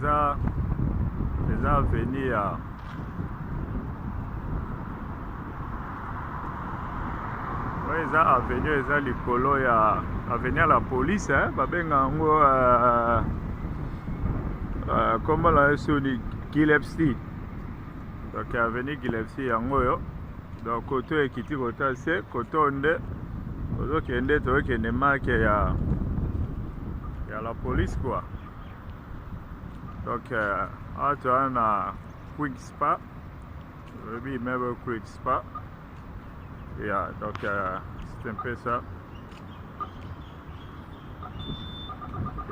eza avenue ya eza avenue eza likolo ya avenue ya la police babenga yango kombo na yesu ni Gillespie. Donc avenue Gillespie yango oyo. Donc koto ekiti kota se koto nde ozokende tokende marque ya la police quoi. Donc tu as un quick spa, maybe même quick spa. Yeah, donc c'est un peu ça.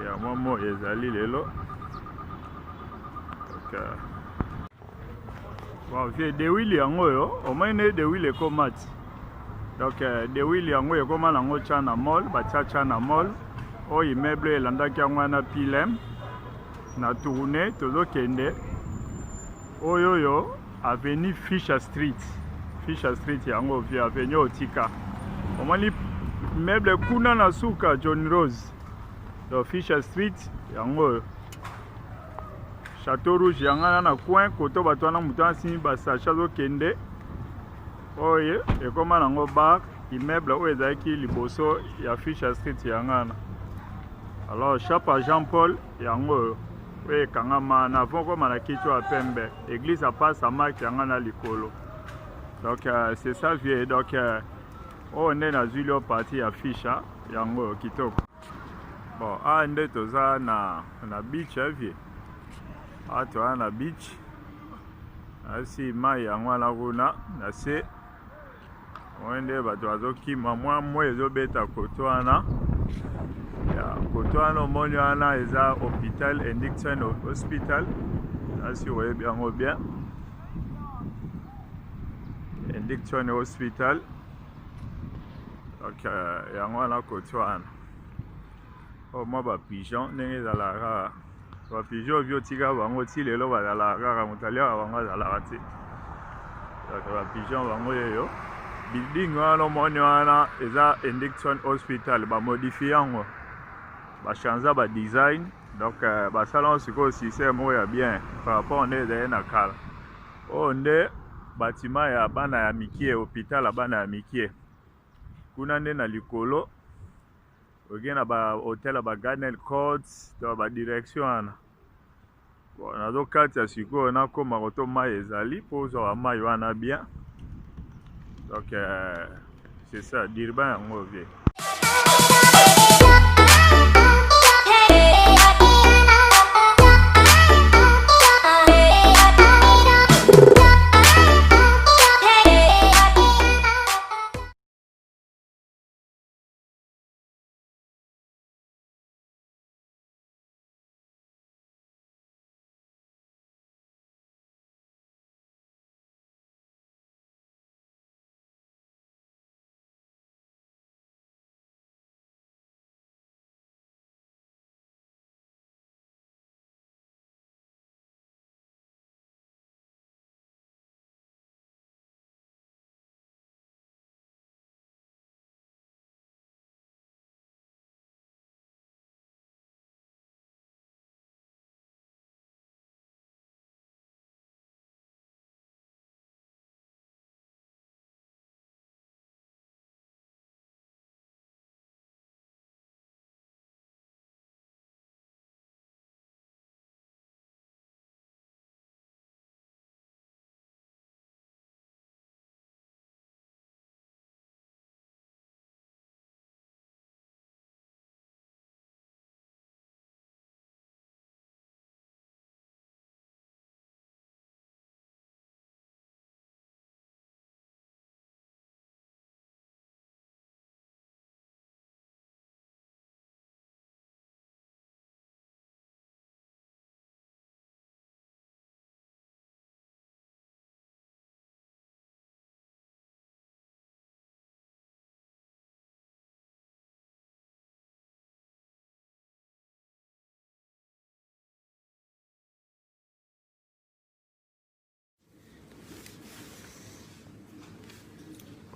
Et à moi moi ezali lelo. Donc bon, j'ai de wheel yango yo, au moins de wheel komati. Donc de wheel yango yo koma nango chana mall, ba chana mall. O immeuble elandaki yango na Pilem. Na tourné tozokende oyo avenue Fisher Street yango via avenue Otika omoni meuble kuna na suka John Rose do Fisher Street yango Château Rouge yanga na coin koto bato na mutansi basacha zokende oyo ekoma nango bar immeuble oyo ezaki liboso ya Fisher Street yanga. Alors Chapa Jean Paul yango oui, kangama na voko malakicho a pembe. Église a pas sa marque yangana likolo. Donc c'est ça vieux. Donc on est dans Julio parti à Fisha yango kitoko. Bon, ande toza na beach vieux. Toza na beach. Asi mai yango na kuna na se. Onde bato azoki moi ezobeta kotoana. Kotoana omoni wana eza hôpital Indiction Hospital. Asi oye bien Indiction Hospital. Donc yango wana kotoana. Oh moi ba pigeon ndenge ezalaka. Ba pigeon vio tika bango ti lelo bazalaka mutalia bango azalaka ti. Donc ba pigeon bango yo. Building wana omoni wana eza Indiction Hospital ba modifie yango. Ba changer ba design. Donc ba salon siko système oya bien par rapport on est na kala. Onde bâtiment ya bana ya mikie hôpital ya bana ya mikie. Kuna nde na likolo ogena ba hotel ba Garden Courts to ba direction ana. Bon nazo kati ya siko na koma koto mai ezali pozo wa mai wana bien. Donc c'est ça d'urbain yango vie.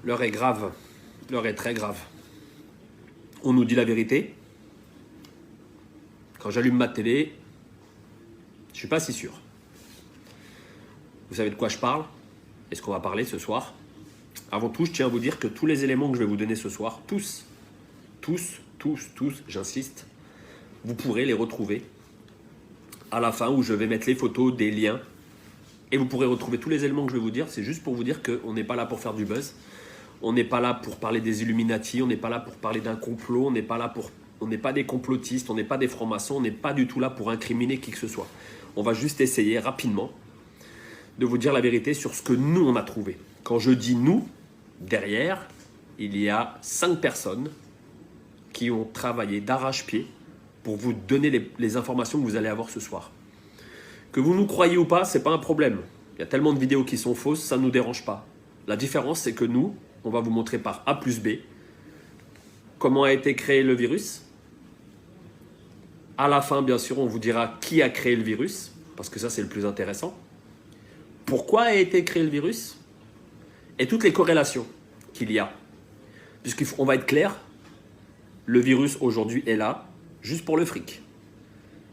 L'heure est grave, l'heure est très grave. On nous dit la vérité. Quand j'allume ma télé, Je ne suis pas si sûr. Vous savez de quoi je parle? Est-ce qu'on va parler ce soir? Avant tout, je tiens à vous dire que tous les éléments que je vais vous donner ce soir, tous, j'insiste, vous pourrez les retrouver à la fin où je vais mettre les photos, des liens. Et vous pourrez retrouver tous les éléments que je vais vous dire. C'est juste pour vous dire qu'on n'est pas là pour faire du buzz. On n'est pas là pour parler des Illuminati. On n'est pas là pour parler d'un complot. On n'est pas des complotistes. On n'est pas des francs-maçons. On n'est pas du tout là pour incriminer qui que ce soit. On va juste essayer rapidement de vous dire la vérité sur ce que nous, on a trouvé. Quand je dis nous, derrière, il y a 5 personnes qui ont travaillé d'arrache-pied pour vous donner les informations que vous allez avoir ce soir. Que vous nous croyez ou pas, ce n'est pas un problème. Il y a tellement de vidéos qui sont fausses, ça ne nous dérange pas. La différence, c'est que nous, on va vous montrer par A plus B comment a été créé le virus. À la fin, bien sûr, on vous dira qui a créé le virus, parce que ça, c'est le plus intéressant. Pourquoi a été créé le virus et toutes les corrélations qu'il y a. Puisqu'on va être clair, le virus aujourd'hui est là, juste pour le fric.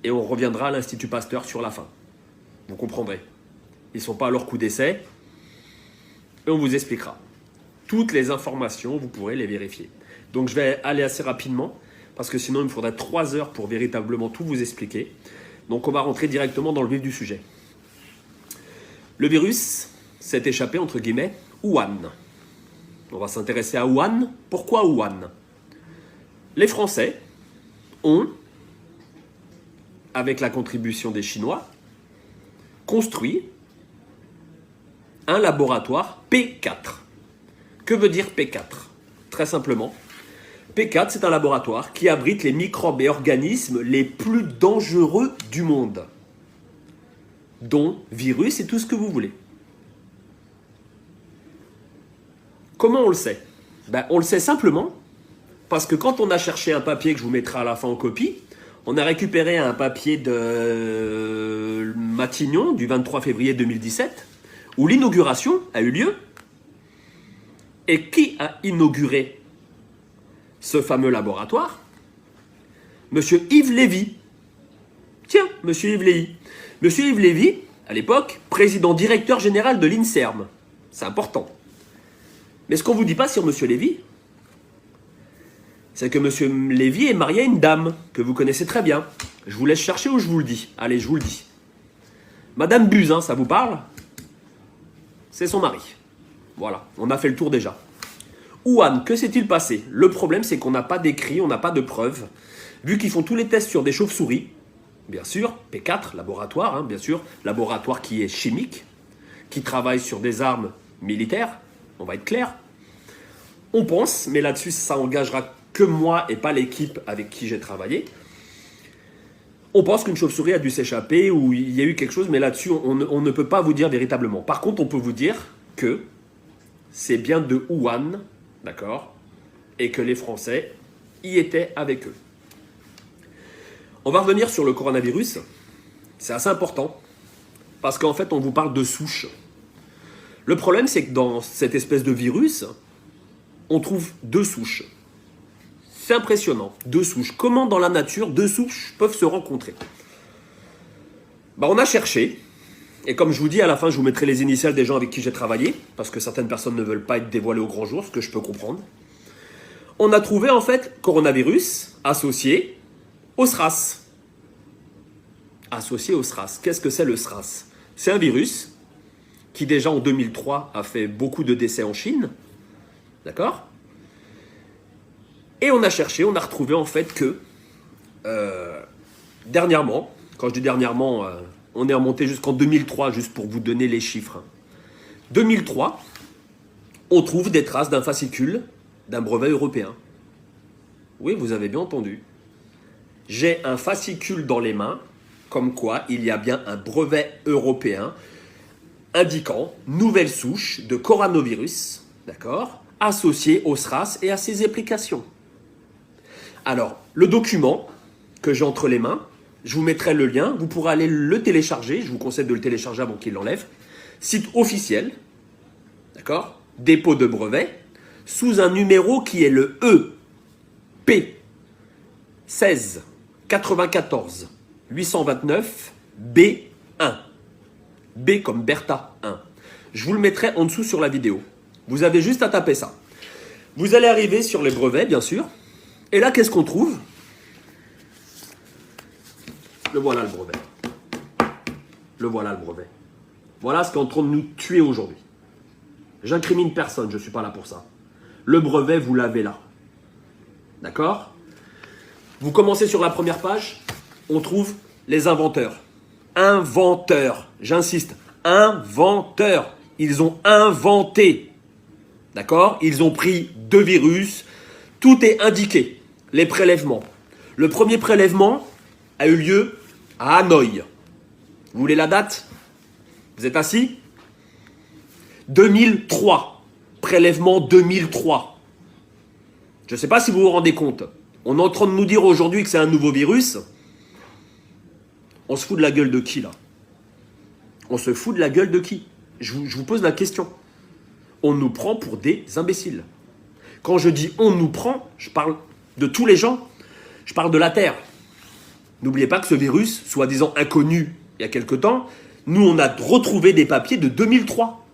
Et on reviendra à l'Institut Pasteur sur la fin. Vous comprendrez. Ils ne sont pas à leur coup d'essai. Et on vous expliquera. Toutes les informations, vous pourrez les vérifier. Donc je vais aller assez rapidement, parce que sinon il me faudrait 3 heures pour véritablement tout vous expliquer. Donc on va rentrer directement dans le vif du sujet. Le virus s'est échappé, entre guillemets, Wuhan. On va s'intéresser à Wuhan. Pourquoi Wuhan? Les Français ont, avec la contribution des Chinois, construit un laboratoire P4. Que veut dire P4? Très simplement, P4, c'est un laboratoire qui abrite les microbes et organismes les plus dangereux du monde, dont virus et tout ce que vous voulez. Comment on le sait? On le sait simplement parce que quand on a cherché un papier que je vous mettrai à la fin en copie, on a récupéré un papier de Matignon du 23 février 2017 où l'inauguration a eu lieu. Et qui a inauguré ce fameux laboratoire? Monsieur Yves Lévy. Tiens, Monsieur Yves Lévy. Monsieur Yves Lévy, à l'époque, président directeur général de l'INSERM. C'est important. Mais ce qu'on ne vous dit pas sur Monsieur Lévy, c'est que Monsieur Lévy est marié à une dame que vous connaissez très bien. Je vous laisse chercher ou je vous le dis. Allez, je vous le dis. Madame Buzyn, ça vous parle? C'est son mari. Voilà, on a fait le tour déjà. Wuhan, que s'est-il passé? Le problème, c'est qu'on n'a pas d'écrit, on n'a pas de preuves. Vu qu'ils font tous les tests sur des chauves-souris, bien sûr, P4, laboratoire, bien sûr, laboratoire qui est chimique, qui travaille sur des armes militaires, on va être clair. On pense, mais là-dessus, ça engagera que moi et pas l'équipe avec qui j'ai travaillé. On pense qu'une chauve-souris a dû s'échapper ou il y a eu quelque chose, mais là-dessus, on ne peut pas vous dire véritablement. Par contre, on peut vous dire que c'est bien de Wuhan, d'accord, et que les Français y étaient avec eux. On va revenir sur le coronavirus. C'est assez important, parce qu'en fait, on vous parle de souches. Le problème, c'est que dans cette espèce de virus, on trouve 2 souches. C'est impressionnant, 2 souches. Comment dans la nature 2 souches peuvent se rencontrer? On a cherché, et comme je vous dis, à la fin, je vous mettrai les initiales des gens avec qui j'ai travaillé, parce que certaines personnes ne veulent pas être dévoilées au grand jour, ce que je peux comprendre. On a trouvé en fait coronavirus associé au SRAS. Associé au SRAS. Qu'est-ce que c'est le SRAS? C'est un virus qui déjà en 2003 a fait beaucoup de décès en Chine. D'accord? Et on a cherché, on a retrouvé en fait que dernièrement, quand je dis dernièrement, on est remonté jusqu'en 2003, juste pour vous donner les chiffres. 2003, on trouve des traces d'un fascicule d'un brevet européen. Oui, vous avez bien entendu. J'ai un fascicule dans les mains, comme quoi il y a bien un brevet européen indiquant nouvelle souche de coronavirus, d'accord, associée au SRAS et à ses applications. Alors, le document que j'ai entre les mains, je vous mettrai le lien, vous pourrez aller le télécharger, je vous conseille de le télécharger avant qu'il l'enlève. Site officiel, d'accord, dépôt de brevet, sous un numéro qui est le EP 16 94 829 B 1. B comme Bertha, 1. Je vous le mettrai en dessous sur la vidéo. Vous avez juste à taper ça. Vous allez arriver sur les brevets, bien sûr. Et là, qu'est-ce qu'on trouve? Le voilà le brevet. Le voilà le brevet. Voilà ce qui est en train de nous tuer aujourd'hui. J'incrimine personne, je ne suis pas là pour ça. Le brevet, vous l'avez là. D'accord? Vous commencez sur la première page, on trouve les inventeurs. Inventeurs, j'insiste, inventeurs. Ils ont inventé. D'accord? Ils ont pris 2 virus. Tout est indiqué. Les prélèvements. Le premier prélèvement a eu lieu à Hanoï. Vous voulez la date? Vous êtes assis? 2003. Prélèvement 2003. Je ne sais pas si vous vous rendez compte. On est en train de nous dire aujourd'hui que c'est un nouveau virus. On se fout de la gueule de qui là? On se fout de la gueule de qui? Je vous pose la question. On nous prend pour des imbéciles. Quand je dis on nous prend, je parle de tous les gens. Je parle de la Terre. N'oubliez pas que ce virus, soi-disant inconnu il y a quelque temps, nous on a retrouvé des papiers de 2003.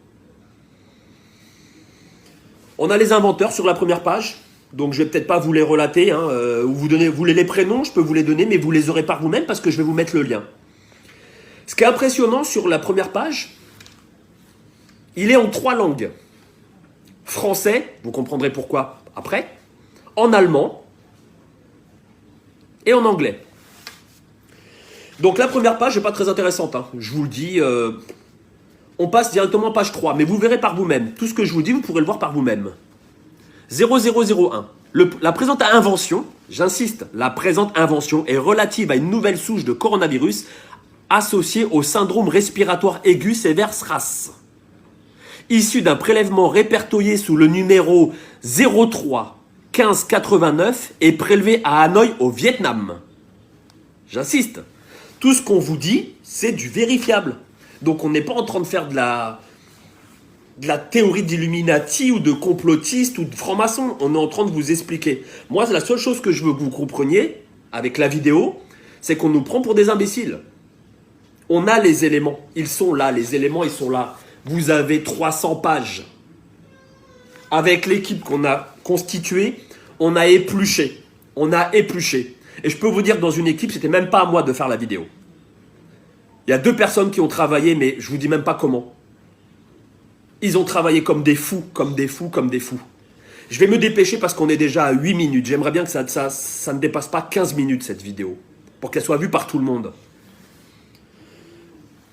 On a les inventeurs sur la première page. Donc je ne vais peut-être pas vous les relater, hein, ou vous voulez les prénoms, je peux vous les donner, mais vous les aurez par vous-même parce que je vais vous mettre le lien. Ce qui est impressionnant sur la première page, il est en 3 langues. Français, vous comprendrez pourquoi après, en allemand et en anglais. Donc la première page n'est pas très intéressante, hein. Je vous le dis, on passe directement à page 3, mais vous verrez par vous-même. Tout ce que je vous dis, vous pourrez le voir par vous-même. 0001. La présente invention, j'insiste, la présente invention est relative à une nouvelle souche de coronavirus associée au syndrome respiratoire aigu sévère SRAS. Issue d'un prélèvement répertorié sous le numéro 03 1589 et prélevé à Hanoï au Vietnam. J'insiste, tout ce qu'on vous dit, c'est du vérifiable. Donc on n'est pas en train de faire de la théorie d'Illuminati ou de complotiste ou de franc-maçon. On est en train de vous expliquer. Moi, la seule chose que je veux que vous compreniez avec la vidéo, c'est qu'on nous prend pour des imbéciles. On a les éléments. Ils sont là. Les éléments, ils sont là. Vous avez 300 pages. Avec l'équipe qu'on a constituée, on a épluché. On a épluché. Et je peux vous dire que dans une équipe, c'était même pas à moi de faire la vidéo. Il y a 2 personnes qui ont travaillé, mais je vous dis même pas comment. Ils ont travaillé comme des fous, comme des fous, comme des fous. Je vais me dépêcher parce qu'on est déjà à 8 minutes. J'aimerais bien que ça ne dépasse pas 15 minutes cette vidéo. Pour qu'elle soit vue par tout le monde.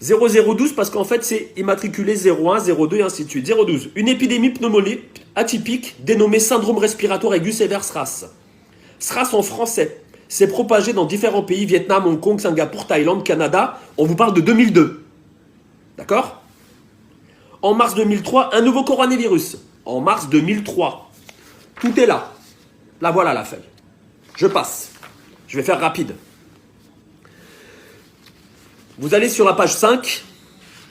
0012 parce qu'en fait c'est immatriculé 01, 02 et ainsi de suite. 012. Une épidémie pneumonique atypique dénommée syndrome respiratoire aigu sévère SRAS. SRAS en français. C'est propagé dans différents pays, Vietnam, Hong Kong, Singapour, Thaïlande, Canada. On vous parle de 2002. D'accord ? En mars 2003, un nouveau coronavirus. En mars 2003. Tout est là. Là, voilà la feuille. Je passe. Je vais faire rapide. Vous allez sur la page 5.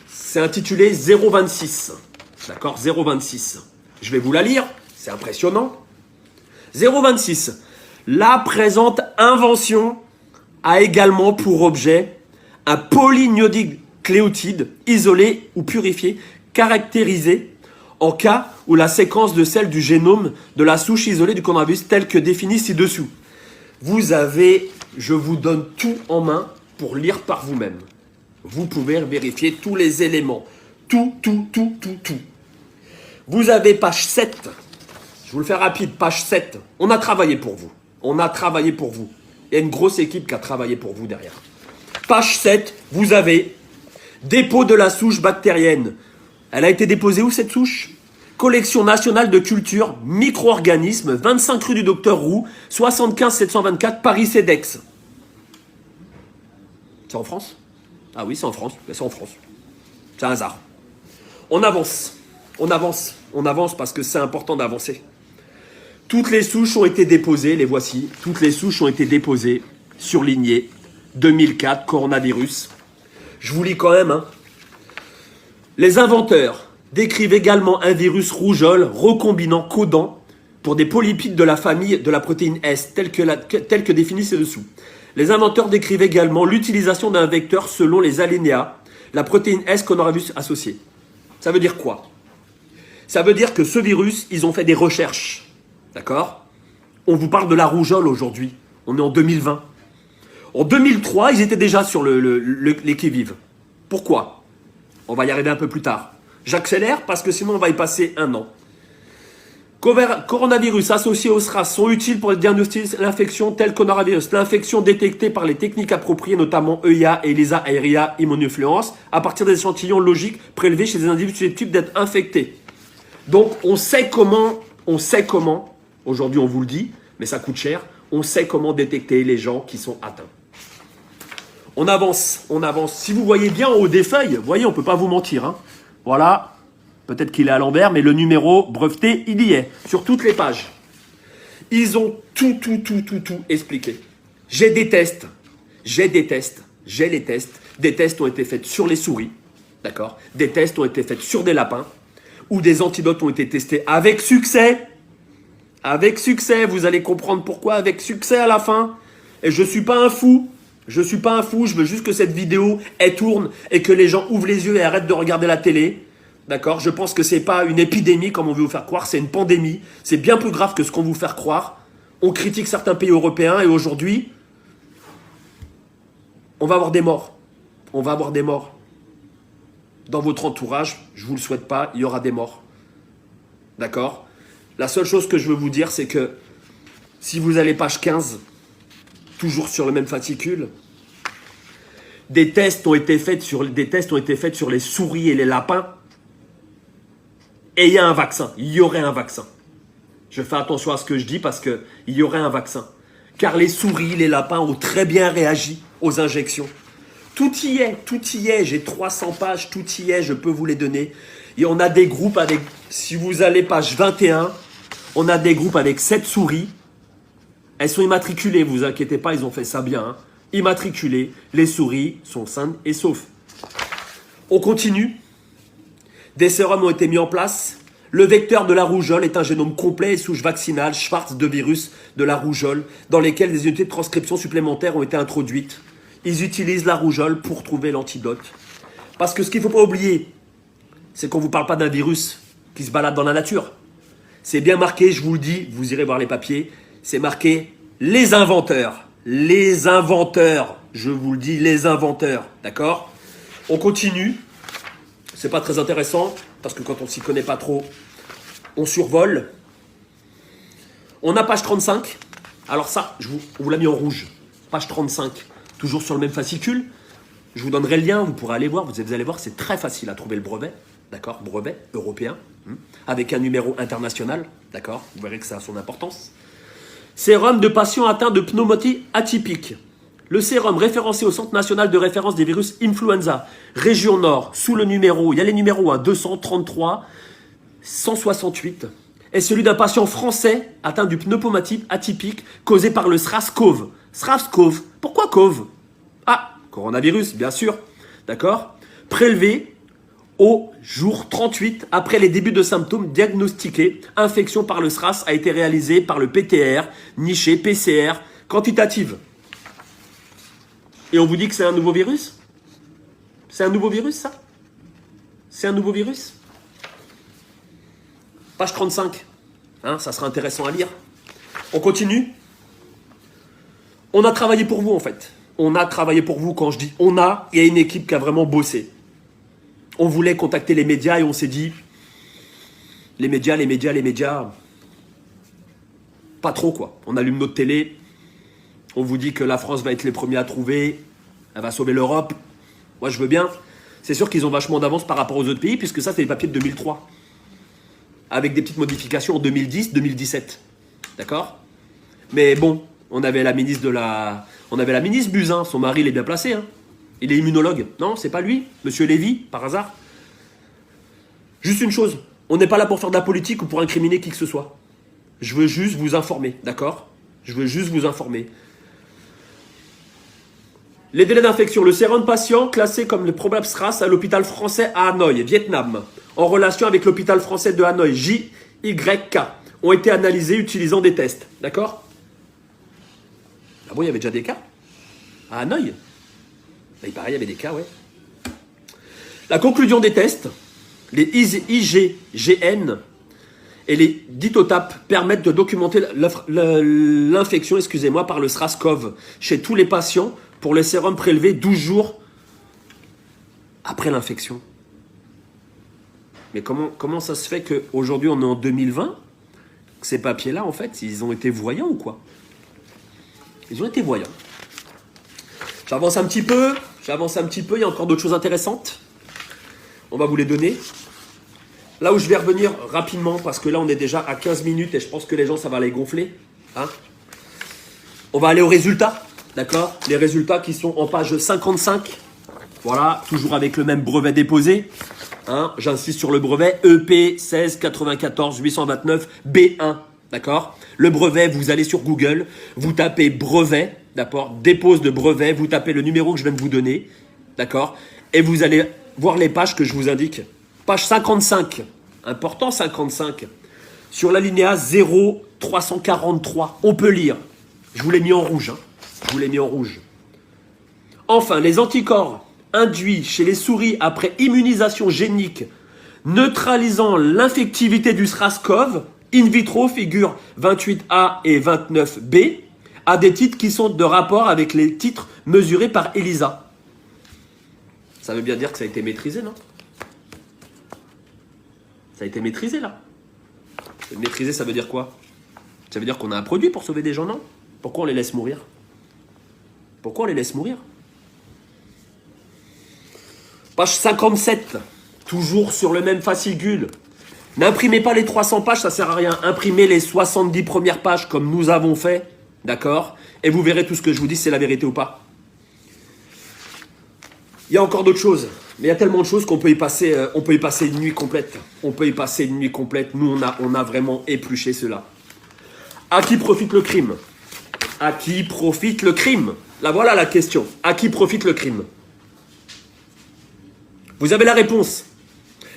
C'est intitulé 026. D'accord ? 026. Je vais vous la lire. C'est impressionnant. 026. La présente invention a également pour objet un polynucléotide isolé ou purifié caractérisé en cas où la séquence de celle du génome de la souche isolée du coronavirus telle que définie ci-dessous. Vous avez, je vous donne tout en main pour lire par vous-même. Vous pouvez vérifier tous les éléments. Tout. Vous avez page 7. Je vous le fais rapide, page 7. On a travaillé pour vous. On a travaillé pour vous. Il y a une grosse équipe qui a travaillé pour vous derrière. Page 7, vous avez dépôt de la souche bactérienne. Elle a été déposée où cette souche? Collection nationale de culture, micro-organismes, 25 rue du Docteur Roux, 75 724 Paris-Cedex. C'est en France? Ah oui, c'est en France. C'est en France. C'est un hasard. On avance. On avance. On avance parce que c'est important d'avancer. Toutes les souches ont été déposées, les voici. Toutes les souches ont été déposées, surlignées. 2004, coronavirus. Je vous lis quand même, hein. Les inventeurs décrivent également un virus rougeole recombinant codant pour des polypides de la famille de la protéine S, tel que défini ci-dessous. Les inventeurs décrivent également l'utilisation d'un vecteur selon les alinéas La protéine S coronavirus associée. Ça veut dire quoi? Ça veut dire que ce virus, ils ont fait des recherches. D'accord? On vous parle de la rougeole aujourd'hui. On est en 2020. En 2003, ils étaient déjà sur les qui-vive. Pourquoi? On va y arriver un peu plus tard. J'accélère parce que sinon on va y passer un an. Coronavirus associés au SRAS sont utiles pour diagnostiquer l'infection telle coronavirus. L'infection détectée par les techniques appropriées, notamment EIA, ELISA, ARIA, immunofluence, à partir des échantillons logiques prélevés chez des individus susceptibles d'être infectés. Donc on sait comment, aujourd'hui on vous le dit, mais ça coûte cher, on sait comment détecter les gens qui sont atteints. On avance, on avance. Si vous voyez bien en haut des feuilles, vous voyez, on ne peut pas vous mentir. Hein. Voilà, peut-être qu'il est à l'envers, mais le numéro breveté, il y est, sur toutes les pages. Ils ont tout expliqué. J'ai les tests. Des tests ont été faits sur les souris, d'accord? Des tests ont été faits sur des lapins, où des antidotes ont été testés avec succès. Avec succès, vous allez comprendre pourquoi, avec succès à la fin. Et je ne suis pas un fou. Je veux juste que cette vidéo, elle tourne et que les gens ouvrent les yeux et arrêtent de regarder la télé. D'accord? Je pense que ce n'est pas une épidémie comme on veut vous faire croire, c'est une pandémie. C'est bien plus grave que ce qu'on veut vous faire croire. On critique certains pays européens et aujourd'hui, on va avoir des morts. On va avoir des morts. Dans votre entourage, je ne vous le souhaite pas, il y aura des morts. D'accord? La seule chose que je veux vous dire, c'est que si vous allez page 15, toujours sur le même fascicule, des tests ont été faits sur les souris et les lapins, et il y a un vaccin. Il y aurait un vaccin. Je fais attention à ce que je dis parce qu'il y aurait un vaccin. Car les souris, les lapins ont très bien réagi aux injections. Tout y est. J'ai 300 pages, tout y est, je peux vous les donner. Et on a des groupes avec, si vous allez page 21, on a des groupes avec 7 souris. Elles sont immatriculées, vous inquiétez pas, ils ont fait ça bien. Hein. Immatriculées, les souris sont saines et saufs. On continue. Des sérums ont été mis en place. Le vecteur de la rougeole est un génome complet et souche vaccinale Schwartz de virus de la rougeole, dans lesquelles des unités de transcription supplémentaires ont été introduites. Ils utilisent la rougeole pour trouver l'antidote. Parce que ce qu'il ne faut pas oublier, c'est qu'on ne vous parle pas d'un virus qui se balade dans la nature. C'est bien marqué, je vous le dis, vous irez voir les papiers, c'est marqué les inventeurs. Les inventeurs, je vous le dis, les inventeurs. D'accord? On continue. C'est pas très intéressant, parce que quand on s'y connaît pas trop, on survole. On a page 35. Alors ça, on vous l'a mis en rouge. Page 35, toujours sur le même fascicule. Je vous donnerai le lien, vous pourrez aller voir. Vous allez voir, c'est très facile à trouver le brevet. D'accord? Brevet européen, avec un numéro international. D'accord? Vous verrez que ça a son importance. Sérum de patients atteints de pneumonie atypique. Le sérum référencé au Centre national de référence des virus influenza, région Nord, sous le numéro, il y a les numéros 233, 168, est celui d'un patient français atteint du pneumonie atypique causé par le SRAS-CoV. SRAS-CoV, pourquoi CoV? Ah, coronavirus, bien sûr, d'accord? Prélevé au jour 38, après les débuts de symptômes diagnostiqués, infection par le SRAS a été réalisée par le PTR, niché PCR, quantitative. Et on vous dit que c'est un nouveau virus? C'est un nouveau virus, ça? C'est un nouveau virus? Page 35. Hein, ça sera intéressant à lire. On continue. On a travaillé pour vous, en fait. On a travaillé pour vous. Quand je dis on a, il y a une équipe qui a vraiment bossé. On voulait contacter les médias et on s'est dit, les médias, pas trop, quoi. On allume notre télé. On vous dit que la France va être les premiers à trouver, elle va sauver l'Europe. Moi, je veux bien. C'est sûr qu'ils ont vachement d'avance par rapport aux autres pays, puisque ça, c'est les papiers de 2003. Avec des petites modifications en 2010, 2017. D'accord? Mais bon, on avait la ministre Buzyn, son mari, il est bien placé. Hein. Il est immunologue. Non, c'est pas lui, Monsieur Lévy, par hasard. Juste une chose, on n'est pas là pour faire de la politique ou pour incriminer qui que ce soit. Je veux juste vous informer, d'accord? Je veux juste vous informer. Les délais d'infection. Le sérum patient classé comme le probable SRAS à l'hôpital français à Hanoï, Vietnam, en relation avec l'hôpital français de Hanoï, JYK, ont été analysés utilisant des tests. D'accord? Ah bon, il y avait déjà des cas? À Hanoï? Il paraît, il y avait des cas, ouais. La conclusion des tests, les IgGN et les ditotapes permettent de documenter l'infection, excusez-moi, par le SRAS-CoV chez tous les patients pour le sérum prélevé 12 jours après l'infection. Mais comment ça se fait qu'aujourd'hui on est en 2020, que ces papiers-là, en fait, ils ont été voyants ou quoi? Ils ont été voyants. J'avance un petit peu, il y a encore d'autres choses intéressantes. On va vous les donner. Là où je vais revenir rapidement, parce que là on est déjà à 15 minutes et je pense que les gens ça va les gonfler. Hein, on va aller aux résultats, d'accord? Les résultats qui sont en page 55. Voilà, toujours avec le même brevet déposé. Hein, j'insiste sur le brevet EP 16 94 829 B1. D'accord? Le brevet, vous allez sur Google, vous tapez brevet, d'accord? Dépose de brevet, vous tapez le numéro que je viens de vous donner, d'accord? Et vous allez voir les pages que je vous indique. Page 55, important 55, sur l'alinéa 0343, on peut lire. Je vous l'ai mis en rouge, hein. Je vous l'ai mis en rouge. Enfin, les anticorps induits chez les souris après immunisation génique neutralisant l'infectivité du SRAS-CoV in vitro figure 28A et 29B à des titres qui sont de rapport avec les titres mesurés par ELISA. Ça veut bien dire que ça a été maîtrisé, non? Ça a été maîtrisé, là. Maîtrisé, ça veut dire quoi? Ça veut dire qu'on a un produit pour sauver des gens, non? Pourquoi on les laisse mourir? Pourquoi on les laisse mourir? Page 57, toujours sur le même fascicule. N'imprimez pas les 300 pages, ça sert à rien. Imprimez les 70 premières pages comme nous avons fait, d'accord? Et vous verrez tout ce que je vous dis, c'est la vérité ou pas. Il y a encore d'autres choses, mais il y a tellement de choses qu'on peut y passer, une nuit complète. On peut y passer une nuit complète. Nous, on a vraiment épluché cela. À qui profite le crime? À qui profite le crime? Là, voilà la question. À qui profite le crime? Vous avez la réponse.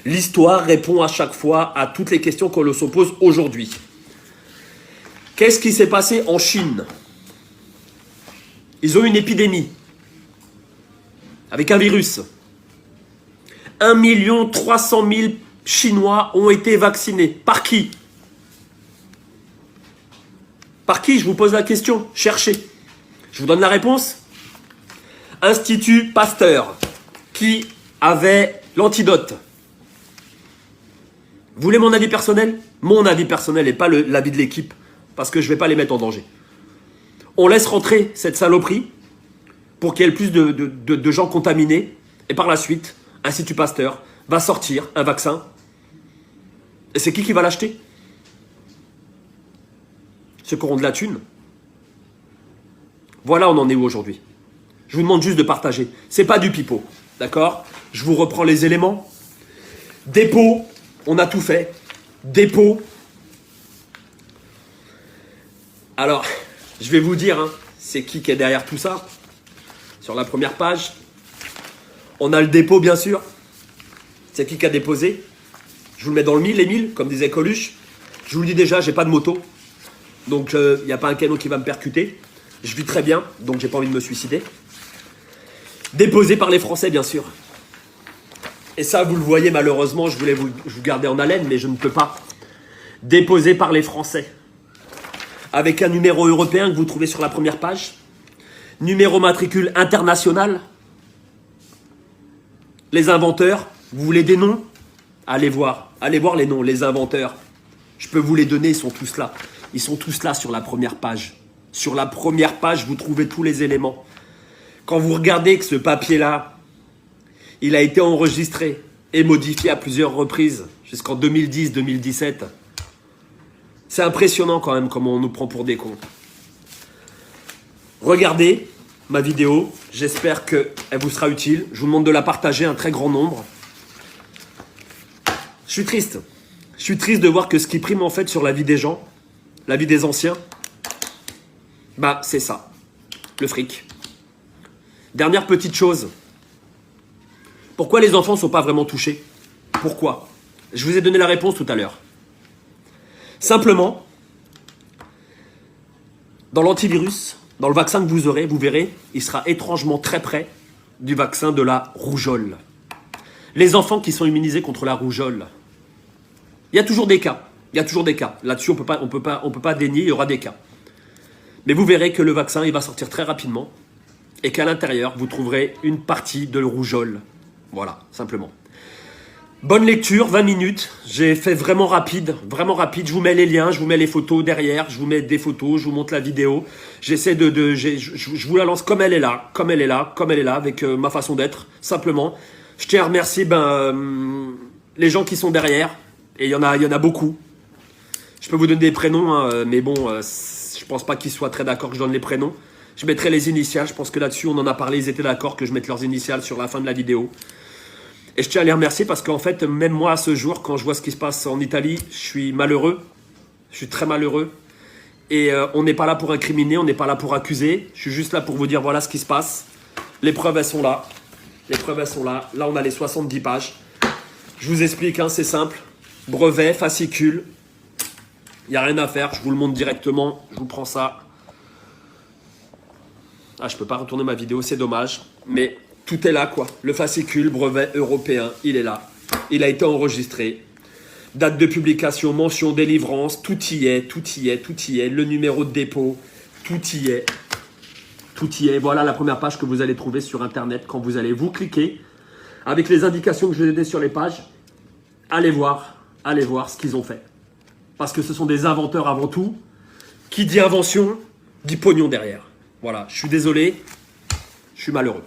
L'histoire répond à chaque fois à toutes les questions qu'on se pose aujourd'hui. Qu'est-ce qui s'est passé en Chine? Ils ont une épidémie avec un virus. 1 300 000 Chinois ont été vaccinés. Par qui? Par qui? Je vous pose la question. Cherchez. Je vous donne la réponse. Institut Pasteur, qui avait l'antidote. Vous voulez mon avis personnel? Mon avis personnel et pas l'avis de l'équipe, parce que je ne vais pas les mettre en danger. On laisse rentrer cette saloperie pour qu'il y ait le plus de gens contaminés, et par la suite, Institut Pasteur va sortir un vaccin. Et c'est qui va l'acheter? Ceux qui auront de la thune. Voilà, on en est où aujourd'hui? Je vous demande juste de partager. C'est pas du pipeau, d'accord? Je vous reprends les éléments. Dépôt, on a tout fait. Dépôt. Alors, je vais vous dire, hein, c'est qui est derrière tout ça. Sur la première page, on a le dépôt, bien sûr. C'est qui a déposé. Je vous le mets dans le mille, les 1000, comme disait Coluche. Je vous le dis déjà, j'ai pas de moto. Donc, il n'y a pas un canon qui va me percuter. Je vis très bien, donc j'ai pas envie de me suicider. Déposé par les Français, bien sûr. Et ça, vous le voyez, malheureusement, je voulais vous garder en haleine, mais je ne peux pas. Déposé par les Français. Avec un numéro européen que vous trouvez sur la première page. Numéro matricule international. Les inventeurs, vous voulez des noms? Allez voir les noms, les inventeurs. Je peux vous les donner, ils sont tous là. Ils sont tous là sur la première page. Sur la première page, vous trouvez tous les éléments. Quand vous regardez que ce papier-là, il a été enregistré et modifié à plusieurs reprises, jusqu'en 2010-2017. C'est impressionnant quand même comment on nous prend pour des cons. Regardez ma vidéo, j'espère qu'elle vous sera utile. Je vous demande de la partager un très grand nombre. Je suis triste. Je suis triste de voir que ce qui prime en fait sur la vie des gens, la vie des anciens, bah c'est ça, le fric. Dernière petite chose. Pourquoi les enfants ne sont pas vraiment touchés? Pourquoi? Je vous ai donné la réponse tout à l'heure. Simplement, dans l'antivirus, dans le vaccin que vous aurez, vous verrez, il sera étrangement très près du vaccin de la rougeole. Les enfants qui sont immunisés contre la rougeole. Il y a toujours des cas. Il y a toujours des cas. Là-dessus, on peut pas dénier, il y aura des cas. Mais vous verrez que le vaccin, il va sortir très rapidement et qu'à l'intérieur, vous trouverez une partie de rougeole. Voilà, simplement. Bonne lecture, 20 minutes. J'ai fait vraiment rapide, vraiment rapide. Je vous mets les liens, je vous mets les photos derrière, je vous mets des photos, je vous montre la vidéo. J'essaie je vous la lance comme elle est là, comme elle est là, comme elle est là, avec ma façon d'être, simplement. Je tiens à remercier les gens qui sont derrière, et il y en a beaucoup. Je peux vous donner des prénoms, hein, mais bon, je pense pas qu'ils soient très d'accord que je donne les prénoms. Je mettrai les initiales, je pense que là-dessus, on en a parlé, ils étaient d'accord que je mette leurs initiales sur la fin de la vidéo. Et je tiens à les remercier parce qu'en fait, même moi, à ce jour, quand je vois ce qui se passe en Italie, je suis malheureux. Je suis très malheureux. Et on n'est pas là pour incriminer, on n'est pas là pour accuser. Je suis juste là pour vous dire, voilà ce qui se passe. Les preuves, elles sont là. Les preuves, elles sont là. Là, on a les 70 pages. Je vous explique, hein, c'est simple. Brevet, fascicule. Il n'y a rien à faire. Je vous le montre directement. Je vous prends ça. Ah, je ne peux pas retourner ma vidéo, c'est dommage. Mais tout est là, quoi. Le fascicule, brevet européen, il est là. Il a été enregistré. Date de publication, mention, délivrance, tout y est, tout y est, tout y est. Le numéro de dépôt, tout y est. Tout y est. Voilà la première page que vous allez trouver sur Internet quand vous allez vous cliquer. Avec les indications que je vous ai données sur les pages, allez voir ce qu'ils ont fait. Parce que ce sont des inventeurs avant tout. Qui dit invention, dit pognon derrière. Voilà, je suis désolé, je suis malheureux.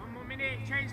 One more minute, change.